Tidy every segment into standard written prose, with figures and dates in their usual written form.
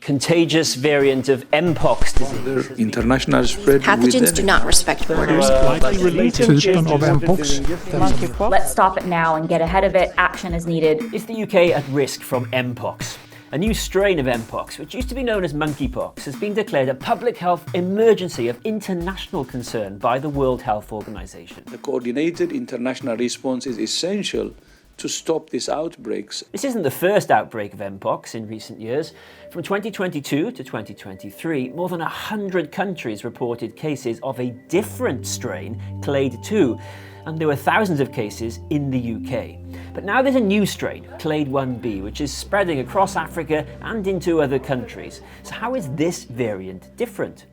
contagious variant of Mpox disease. International spread. Pathogens do not respect borders. Likely related to Mpox. Let's stop it now and get ahead of it. Action is needed. Is the UK at risk from Mpox? A new strain of Mpox, which used to be known as monkeypox, has been declared a public health emergency of international concern by the World Health Organization. The coordinated international response is essential to stop these outbreaks. This isn't the first outbreak of Mpox in recent years. From 2022 to 2023, more than 100 countries reported cases of a different strain, clade 2, and there were thousands of cases in the UK. But now there's a new strain, clade 1b, which is spreading across Africa and into other countries. So how is this variant different?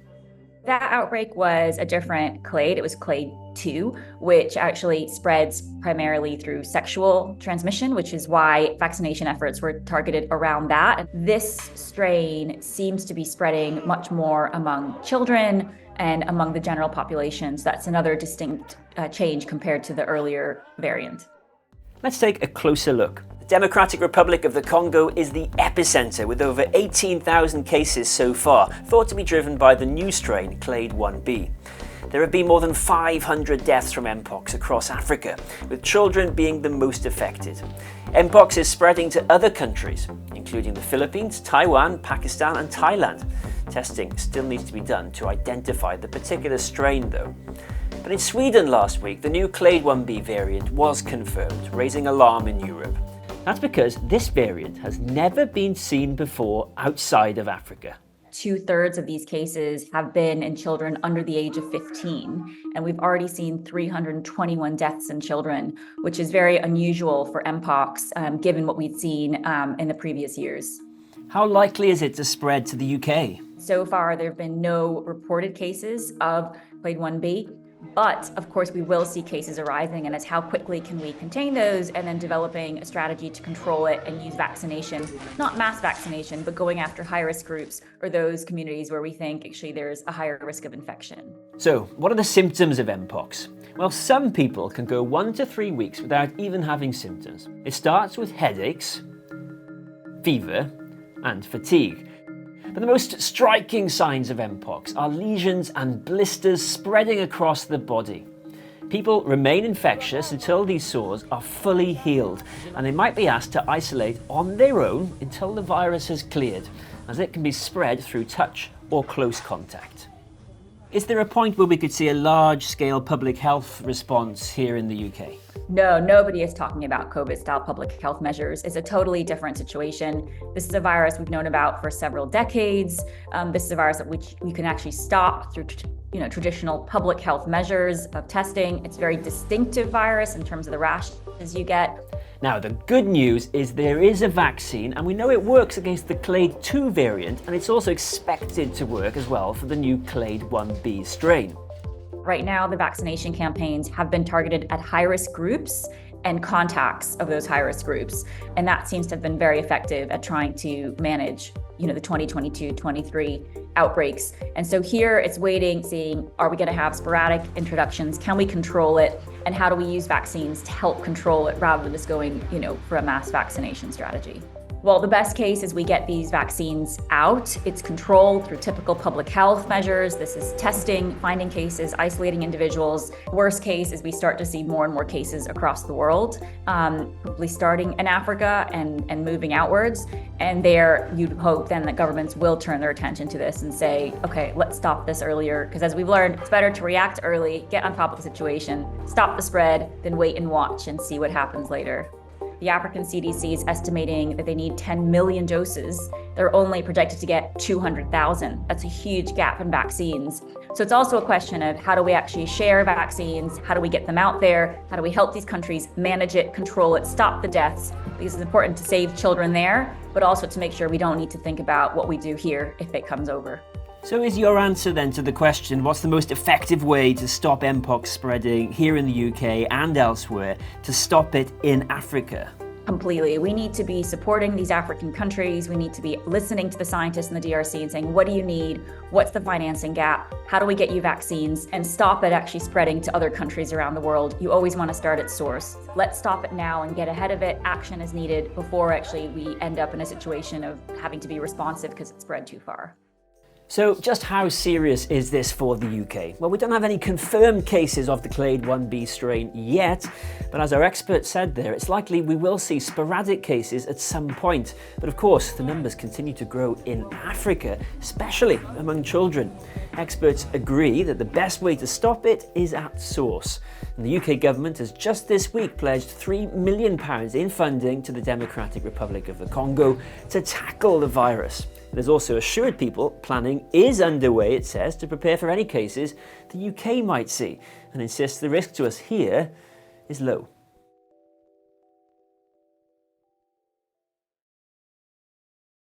That outbreak was a different clade. It was clade 2, which actually spreads primarily through sexual transmission, which is why vaccination efforts were targeted around that. This strain seems to be spreading much more among children and among the general population. So that's another distinct change compared to the earlier variant. Let's take a closer look. The Democratic Republic of the Congo is the epicentre, with over 18,000 cases so far, thought to be driven by the new strain, clade 1b. There have been more than 500 deaths from Mpox across Africa, with children being the most affected. Mpox is spreading to other countries, including the Philippines, Taiwan, Pakistan and Thailand. Testing still needs to be done to identify the particular strain though. But in Sweden last week, the new clade 1b variant was confirmed, raising alarm in Europe. That's because this variant has never been seen before outside of Africa. 2/3 of these cases have been in children under the age of 15, and we've already seen 321 deaths in children, which is very unusual for Mpox, given what we'd seen in the previous years. How likely is it to spread to the UK? So far, there have been no reported cases of clade 1b. But of course, we will see cases arising, and it's how quickly can we contain those, and then developing a strategy to control it and use vaccination, not mass vaccination, but going after high-risk groups or those communities where we think actually there's a higher risk of infection. So, what are the symptoms of Mpox? Well, some people can go 1 to 3 weeks without even having symptoms. It starts with headaches, fever, and fatigue. But the most striking signs of Mpox are lesions and blisters spreading across the body. People remain infectious until these sores are fully healed, and they might be asked to isolate on their own until the virus has cleared, as it can be spread through touch or close contact. Is there a point where we could see a large-scale public health response here in the UK? No, nobody is talking about COVID-style public health measures. It's a totally different situation. This is a virus we've known about for several decades. This is a virus which you can actually stop through traditional public health measures of testing. It's a very distinctive virus in terms of the rashes you get. Now, the good news is there is a vaccine, and we know it works against the clade 2 variant, and it's also expected to work as well for the new clade 1b strain. Right now, the vaccination campaigns have been targeted at high-risk groups and contacts of those high-risk groups, and that seems to have been very effective at trying to manage the 2022-23 outbreaks. And so here it's waiting, seeing, are we going to have sporadic introductions? Can we control it? And how do we use vaccines to help control it rather than just going, for a mass vaccination strategy? Well, the best case is we get these vaccines out. It's controlled through typical public health measures. This is testing, finding cases, isolating individuals. Worst case is we start to see more and more cases across the world, probably starting in Africa and moving outwards. And there you'd hope then that governments will turn their attention to this and say, okay, let's stop this earlier. Because as we've learned, it's better to react early, get on top of the situation, stop the spread, than wait and watch and see what happens later. The African CDC is estimating that they need 10 million doses. They're only projected to get 200,000. That's a huge gap in vaccines. So it's also a question of how do we actually share vaccines? How do we get them out there? How do we help these countries manage it, control it, stop the deaths? Because it's important to save children there, but also to make sure we don't need to think about what we do here if it comes over. So is your answer then to the question, what's the most effective way to stop Mpox spreading here in the UK and elsewhere, to stop it in Africa? Completely. We need to be supporting these African countries. We need to be listening to the scientists in the DRC and saying, what do you need? What's the financing gap? How do we get you vaccines? And stop it actually spreading to other countries around the world. You always want to start at source. Let's stop it now and get ahead of it. Action is needed before actually we end up in a situation of having to be responsive because it's spread too far. So just how serious is this for the UK? Well, we don't have any confirmed cases of the clade 1b strain yet, but as our expert said there, it's likely we will see sporadic cases at some point. But of course, the numbers continue to grow in Africa, especially among children. Experts agree that the best way to stop it is at source. And the UK government has just this week pledged £3 million in funding to the Democratic Republic of the Congo to tackle the virus. It has also assured people planning is underway, it says, to prepare for any cases the UK might see, and insists the risk to us here is low.